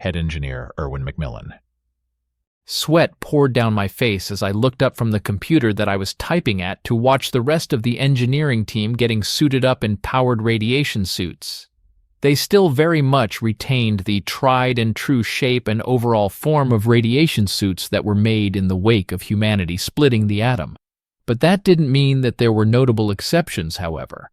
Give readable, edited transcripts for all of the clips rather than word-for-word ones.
Head Engineer Erwin McMillan. Sweat poured down my face as I looked up from the computer that I was typing at to watch the rest of the engineering team getting suited up in powered radiation suits. They still very much retained the tried and true shape and overall form of radiation suits that were made in the wake of humanity splitting the atom. But that didn't mean that there were notable exceptions, however.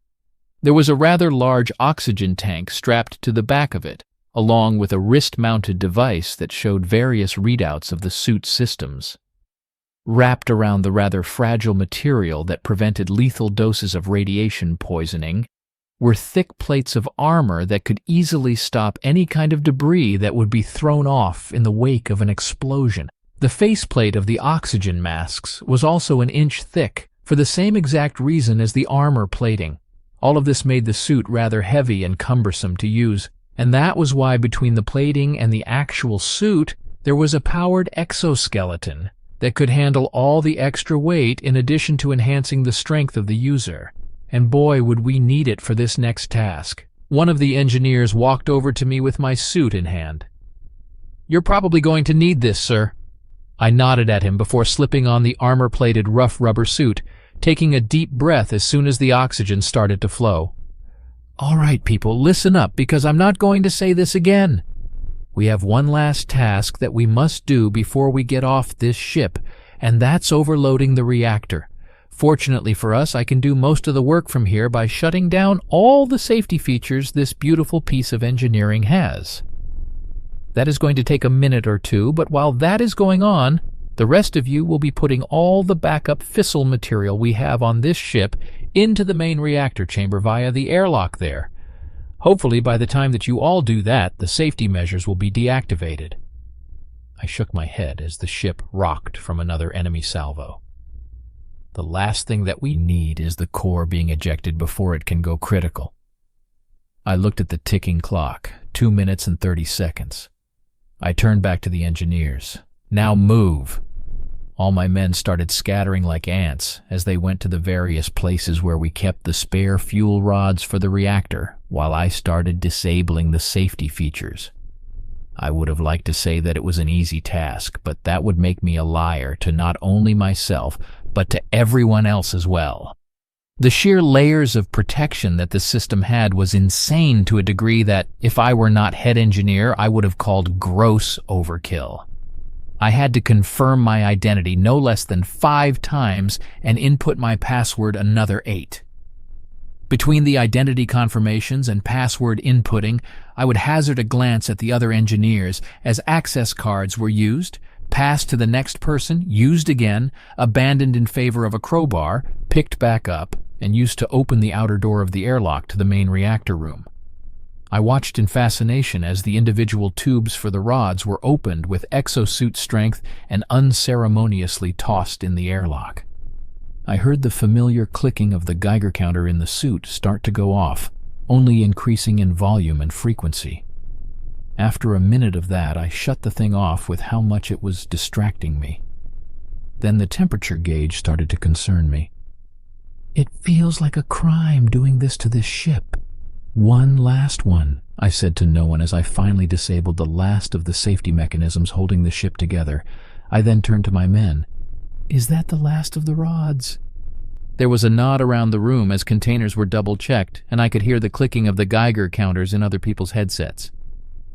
There was a rather large oxygen tank strapped to the back of it, along with a wrist-mounted device that showed various readouts of the suit's systems. Wrapped around the rather fragile material that prevented lethal doses of radiation poisoning were thick plates of armor that could easily stop any kind of debris that would be thrown off in the wake of an explosion. The faceplate of the oxygen masks was also an inch thick, for the same exact reason as the armor plating. All of this made the suit rather heavy and cumbersome to use, and that was why between the plating and the actual suit, there was a powered exoskeleton that could handle all the extra weight in addition to enhancing the strength of the user. And boy, would we need it for this next task. One of the engineers walked over to me with my suit in hand. "You're probably going to need this, sir." I nodded at him before slipping on the armor-plated rough rubber suit, taking a deep breath as soon as the oxygen started to flow. "All right, people, listen up, because I'm not going to say this again. We have one last task that we must do before we get off this ship, and that's overloading the reactor. Fortunately for us, I can do most of the work from here by shutting down all the safety features this beautiful piece of engineering has. That is going to take a minute or two, but while that is going on, the rest of you will be putting all the backup fissile material we have on this ship into the main reactor chamber via the airlock there. Hopefully, by the time that you all do that, the safety measures will be deactivated." I shook my head as the ship rocked from another enemy salvo. "The last thing that we need is the core being ejected before it can go critical." I looked at the ticking clock, 2 minutes and 30 seconds. I turned back to the engineers. "Now move!" All my men started scattering like ants as they went to the various places where we kept the spare fuel rods for the reactor, while I started disabling the safety features. I would have liked to say that it was an easy task, but that would make me a liar to not only myself, but to everyone else as well. The sheer layers of protection that the system had was insane to a degree that, if I were not head engineer, I would have called gross overkill. I had to confirm my identity no less than 5 times and input my password another 8. Between the identity confirmations and password inputting, I would hazard a glance at the other engineers as access cards were used, passed to the next person, used again, abandoned in favor of a crowbar, picked back up, and used to open the outer door of the airlock to the main reactor room. I watched in fascination as the individual tubes for the rods were opened with exosuit strength and unceremoniously tossed in the airlock. I heard the familiar clicking of the Geiger counter in the suit start to go off, only increasing in volume and frequency. After a minute of that, I shut the thing off with how much it was distracting me. Then the temperature gauge started to concern me. "It feels like a crime doing this to this ship." "One last one," I said to no one as I finally disabled the last of the safety mechanisms holding the ship together. I then turned to my men. "Is that the last of the rods?" There was a nod around the room as containers were double-checked, and I could hear the clicking of the Geiger counters in other people's headsets.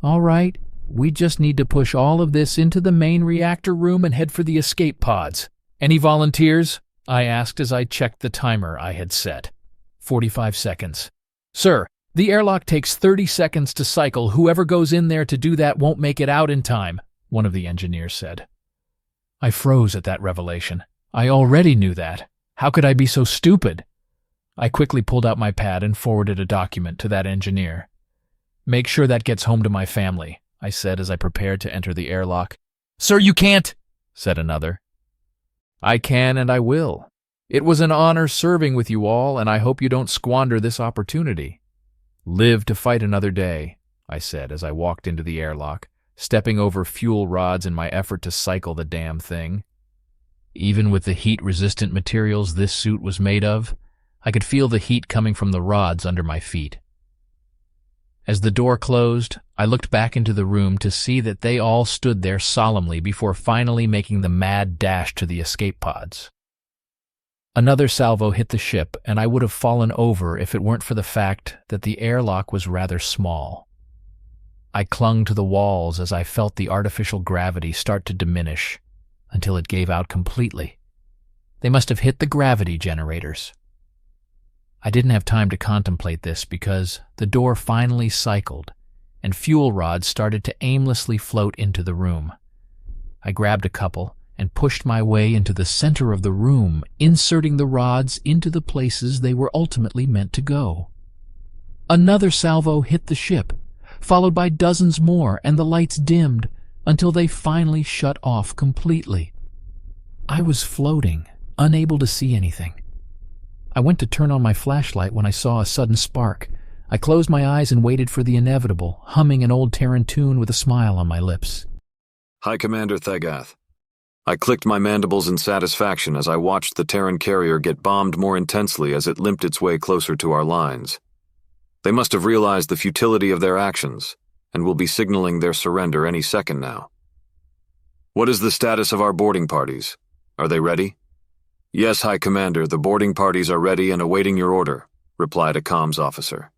"All right, we just need to push all of this into the main reactor room and head for the escape pods. Any volunteers?" I asked as I checked the timer I had set. 45 seconds. "Sir, the airlock takes 30 seconds to cycle. Whoever goes in there to do that won't make it out in time," one of the engineers said. I froze at that revelation. I already knew that. How could I be so stupid? I quickly pulled out my pad and forwarded a document to that engineer. "Make sure that gets home to my family," I said as I prepared to enter the airlock. "Sir, you can't," said another. "I can and I will. It was an honor serving with you all, and I hope you don't squander this opportunity." "Live to fight another day," I said as I walked into the airlock, stepping over fuel rods in my effort to cycle the damn thing. Even with the heat-resistant materials this suit was made of, I could feel the heat coming from the rods under my feet. As the door closed, I looked back into the room to see that they all stood there solemnly before finally making the mad dash to the escape pods. Another salvo hit the ship, and I would have fallen over if it weren't for the fact that the airlock was rather small. I clung to the walls as I felt the artificial gravity start to diminish until it gave out completely. They must have hit the gravity generators. I didn't have time to contemplate this because the door finally cycled and fuel rods started to aimlessly float into the room. I grabbed a couple and pushed my way into the center of the room, inserting the rods into the places they were ultimately meant to go. Another salvo hit the ship, followed by dozens more, and the lights dimmed until they finally shut off completely. I was floating, unable to see anything. I went to turn on my flashlight when I saw a sudden spark. I closed my eyes and waited for the inevitable, humming an old Terran tune with a smile on my lips. Hi, Commander Thegath. I clicked my mandibles in satisfaction as I watched the Terran carrier get bombed more intensely as it limped its way closer to our lines. They must have realized the futility of their actions and will be signaling their surrender any second now. What is the status of our boarding parties? Are they ready? Yes, High Commander, the boarding parties are ready and awaiting your order, replied a comms officer.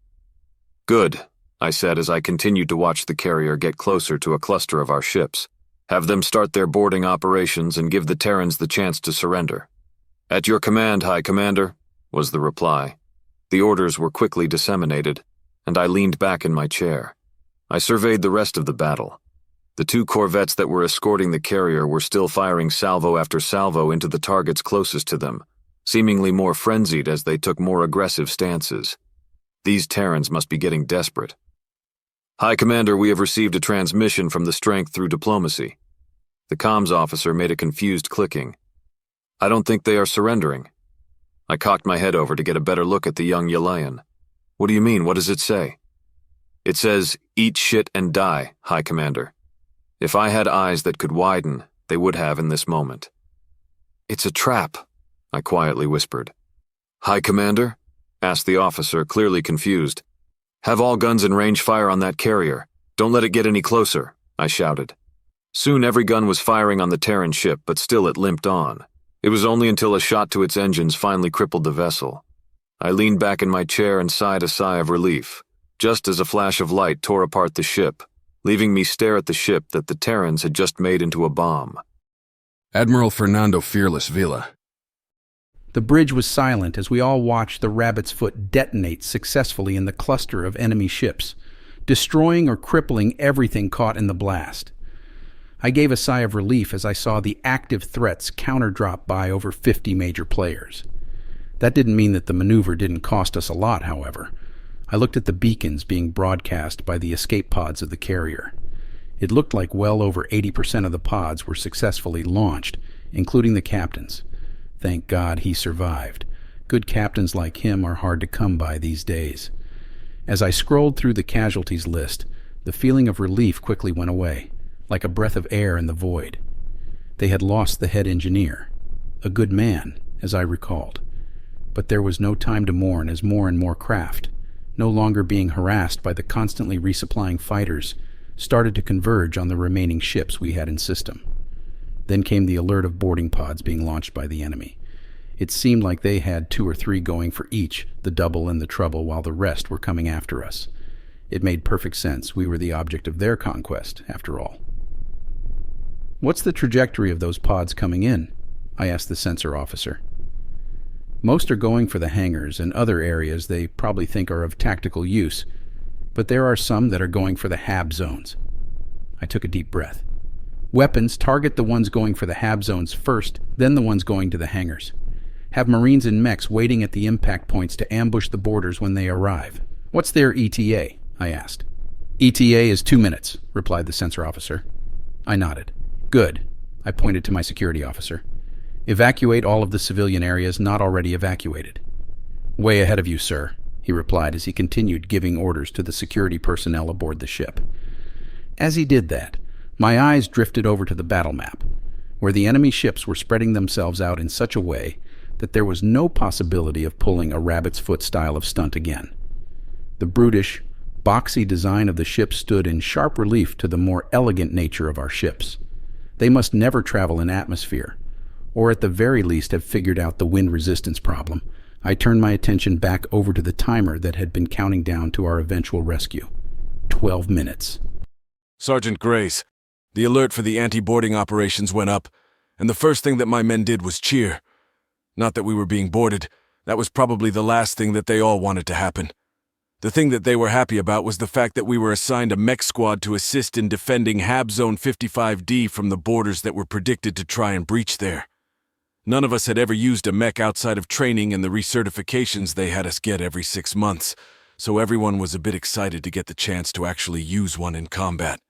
Good, I said as I continued to watch the carrier get closer to a cluster of our ships. Have them start their boarding operations and give the Terrans the chance to surrender. At your command, High Commander, was the reply. The orders were quickly disseminated, and I leaned back in my chair. I surveyed the rest of the battle. The two corvettes that were escorting the carrier were still firing salvo after salvo into the targets closest to them, seemingly more frenzied as they took more aggressive stances. These Terrans must be getting desperate. High Commander, we have received a transmission from the strength through diplomacy. The comms officer made a confused clicking. I don't think they are surrendering. I cocked my head over to get a better look at the young Yelayan. What do you mean? What does it say? It says, eat shit and die, High Commander. If I had eyes that could widen, they would have in this moment. It's a trap, I quietly whispered. High Commander? Asked the officer, clearly confused. Have all guns in range fire on that carrier. Don't let it get any closer, I shouted. Soon every gun was firing on the Terran ship, but still it limped on. It was only until a shot to its engines finally crippled the vessel. I leaned back in my chair and sighed a sigh of relief, just as a flash of light tore apart the ship, leaving me stare at the ship that the Terrans had just made into a bomb. Admiral Fernando Fearless Villa. The bridge was silent as we all watched the Rabbit's Foot detonate successfully in the cluster of enemy ships, destroying or crippling everything caught in the blast. I gave a sigh of relief as I saw the active threats counter-drop by over 50 major players. That didn't mean that the maneuver didn't cost us a lot, however. I looked at the beacons being broadcast by the escape pods of the carrier. It looked like well over 80% of the pods were successfully launched, including the captain's. Thank God he survived. Good captains like him are hard to come by these days. As I scrolled through the casualties list, the feeling of relief quickly went away, like a breath of air in the void. They had lost the head engineer, a good man, as I recalled. But there was no time to mourn as more and more craft, no longer being harassed by the constantly resupplying fighters, started to converge on the remaining ships we had in system. Then came the alert of boarding pods being launched by the enemy. It seemed like they had 2 or 3 going for each, the double and the trouble, while the rest were coming after us. It made perfect sense. We were the object of their conquest, after all. What's the trajectory of those pods coming in? I asked the sensor officer. Most are going for the hangars and other areas they probably think are of tactical use, but there are some that are going for the HAB zones. I took a deep breath. Weapons, target the ones going for the HAB zones first, then the ones going to the hangars. Have Marines and mechs waiting at the impact points to ambush the boarders when they arrive. What's their ETA? I asked. ETA is 2 minutes, replied the sensor officer. I nodded. Good. I pointed to my security officer. Evacuate all of the civilian areas not already evacuated. Way ahead of you, sir, he replied as he continued giving orders to the security personnel aboard the ship. As he did that, my eyes drifted over to the battle map, where the enemy ships were spreading themselves out in such a way that there was no possibility of pulling a rabbit's foot style of stunt again. The brutish, boxy design of the ship stood in sharp relief to the more elegant nature of our ships. They must never travel in atmosphere, or at the very least have figured out the wind resistance problem. I turned my attention back over to the timer that had been counting down to our eventual rescue. 12 minutes. Sergeant Grace, the alert for the anti-boarding operations went up, and the first thing that my men did was cheer. Not that we were being boarded. That was probably the last thing that they all wanted to happen. The thing that they were happy about was the fact that we were assigned a mech squad to assist in defending HAB Zone 55D from the boarders that were predicted to try and breach there. None of us had ever used a mech outside of training and the recertifications they had us get every 6 months, so everyone was a bit excited to get the chance to actually use one in combat.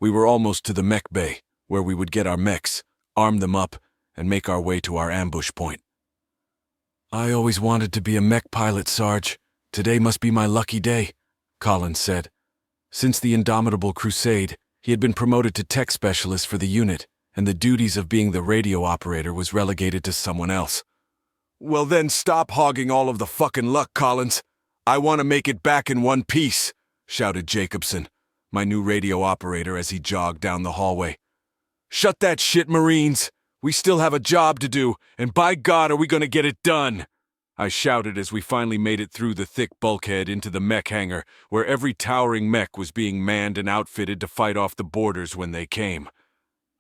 We were almost to the mech bay, where we would get our mechs, arm them up, and make our way to our ambush point. "I always wanted to be a mech pilot, Sarge. Today must be my lucky day," Collins said. Since the Indomitable Crusade, he had been promoted to tech specialist for the unit, and the duties of being the radio operator was relegated to someone else. "Well then stop hogging all of the fucking luck, Collins. I want to make it back in one piece," shouted Jacobson, my new radio operator, as he jogged down the hallway. "Shut that shit, Marines. We still have a job to do, and by God are we going to get it done," I shouted as we finally made it through the thick bulkhead into the mech hangar, where every towering mech was being manned and outfitted to fight off the boarders when they came.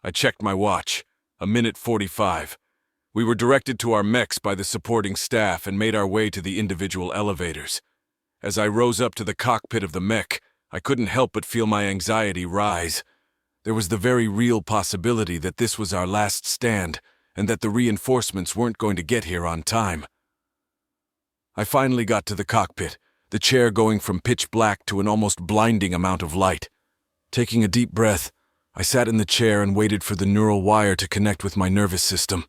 I checked my watch. 1:45. We were directed to our mechs by the supporting staff and made our way to the individual elevators. As I rose up to the cockpit of the mech, I couldn't help but feel my anxiety rise. There was the very real possibility that this was our last stand, and that the reinforcements weren't going to get here on time. I finally got to the cockpit, the chair going from pitch black to an almost blinding amount of light. Taking a deep breath, I sat in the chair and waited for the neural wire to connect with my nervous system.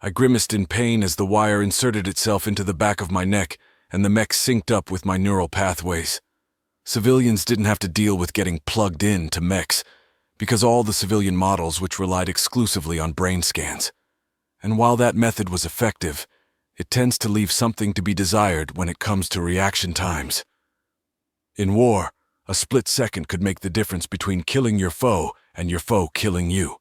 I grimaced in pain as the wire inserted itself into the back of my neck, and the mech synced up with my neural pathways. Civilians didn't have to deal with getting plugged in to mechs, because all the civilian models which relied exclusively on brain scans. And while that method was effective, it tends to leave something to be desired when it comes to reaction times. In war, a split second could make the difference between killing your foe and your foe killing you.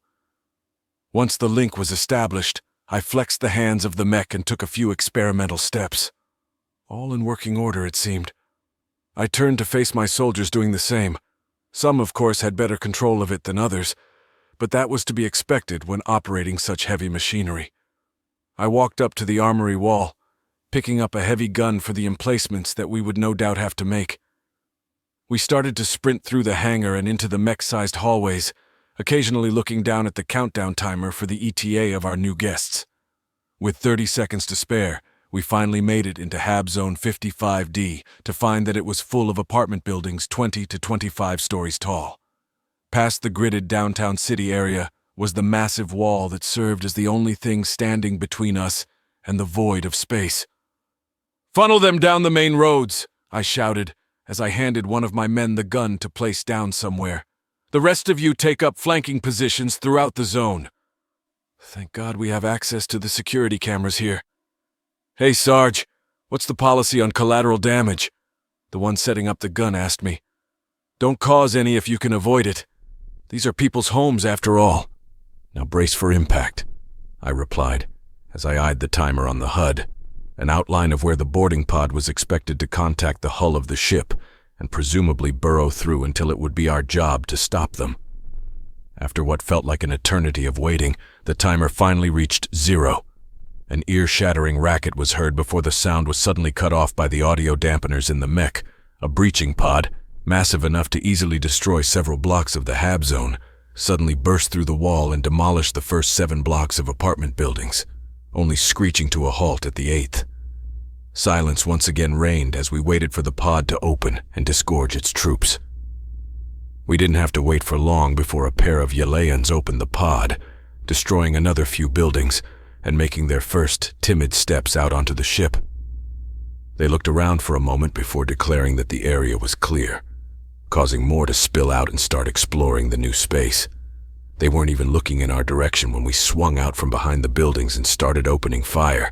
Once the link was established, I flexed the hands of the mech and took a few experimental steps. All in working order, it seemed. I turned to face my soldiers doing the same. Some, of course, had better control of it than others, but that was to be expected when operating such heavy machinery. I walked up to the armory wall, picking up a heavy gun for the emplacements that we would no doubt have to make. We started to sprint through the hangar and into the mech-sized hallways, occasionally looking down at the countdown timer for the ETA of our new guests. With 30 seconds to spare, we finally made it into HAB Zone 55D to find that it was full of apartment buildings 20 to 25 stories tall. Past the gridded downtown city area was the massive wall that served as the only thing standing between us and the void of space. "Funnel them down the main roads," I shouted as I handed one of my men the gun to place down somewhere. "The rest of you take up flanking positions throughout the zone." Thank God we have access to the security cameras here. "Hey, Sarge, what's the policy on collateral damage?" The one setting up the gun asked me. "Don't cause any if you can avoid it. These are people's homes after all." "Now brace for impact," I replied, as I eyed the timer on the HUD, an outline of where the boarding pod was expected to contact the hull of the ship and presumably burrow through until it would be our job to stop them. After what felt like an eternity of waiting, the timer finally reached 0. An ear-shattering racket was heard before the sound was suddenly cut off by the audio dampeners in the mech. A breaching pod, massive enough to easily destroy several blocks of the HAB zone, suddenly burst through the wall and demolished the first 7 blocks of apartment buildings, only screeching to a halt at the 8th. Silence once again reigned as we waited for the pod to open and disgorge its troops. We didn't have to wait for long before a pair of Yaleans opened the pod, destroying another few buildings and making their first timid steps out onto the ship. They looked around for a moment before declaring that the area was clear, causing more to spill out and start exploring the new space. They weren't even looking in our direction when we swung out from behind the buildings and started opening fire,